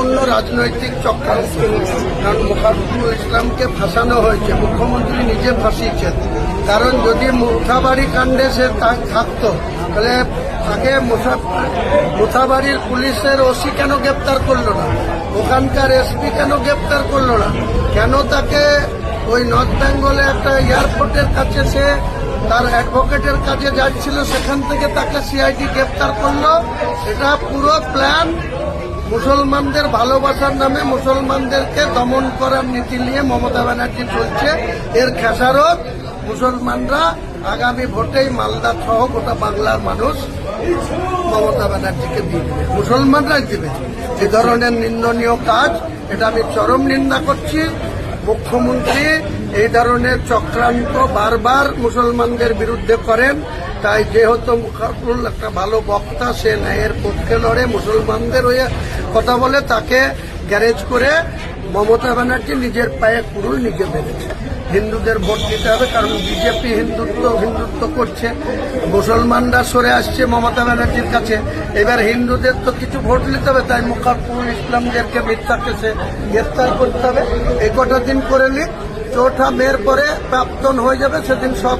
অন্য রাজনৈতিক চক্রান্ত, কারণ মোকাররমুল ইসলামকে ফাঁসানো হয়েছে, মুখ্যমন্ত্রী নিজে ফাঁসিয়েছেন। কারণ যদি মুথাবাড়ি কাণ্ডে সে থাকতো তাহলে তাকে মুথাবাড়ির পুলিশের ওসি কেন গ্রেপ্তার করলো না, ওখানকার এসপি কেন গ্রেপ্তার করলো না, কেন তাকে ওই নর্থ বেঙ্গলে একটা এয়ারপোর্টের কাছে সে তার অ্যাডভোকেটের কাছে যাচ্ছিল, সেখান থেকে তাকে সিআইডি গ্রেপ্তার করলো। এটা পুরো প্ল্যান মুসলমানদের ভালোবাসার নামে মুসলমানদেরকে দমন করার নীতি নিয়ে মমতা ব্যানার্জি চলছে। এর খেসারত মুসলমানরা আগামী ভোটেই মালদা সহ গোটা বাংলার মানুষ মমতা ব্যানার্জিকে দিবে, মুসলমানরাই দিবে। এ ধরনের নিন্দনীয় কাজ, এটা আমি চরম নিন্দা করছি। মুখ্যমন্ত্রী এই ধরনের চক্রান্ত বারবার মুসলমানদের বিরুদ্ধে করেন। তাই যেহেতু মুখাররুল একটা ভালো বক্তা, সে ন্যায়ের পক্ষে লড়ে, মুসলমানদের হয়ে কথা বলে, তাকে গ্যারেজ করে মমতা ব্যানার্জি নিজের পায়ে কুড়ুল নিজে বেঁধেছে। হিন্দুদের ভোট দিতে হবে, কারণ বিজেপি হিন্দুত্ব করছে, মুসলমানরা সরে আসছে মমতা ব্যানার্জির কাছে। এবার হিন্দুদের তো কিছু ভোট নিতে হবে, তাই মোকাররমুল ইসলামদেরকে মিথ্যা কেসে গ্রেফতার করতে হবে। এই কটা দিন করে নিক, 4 মের পরে প্রাপ্তন হয়ে যাবে, সেদিন সব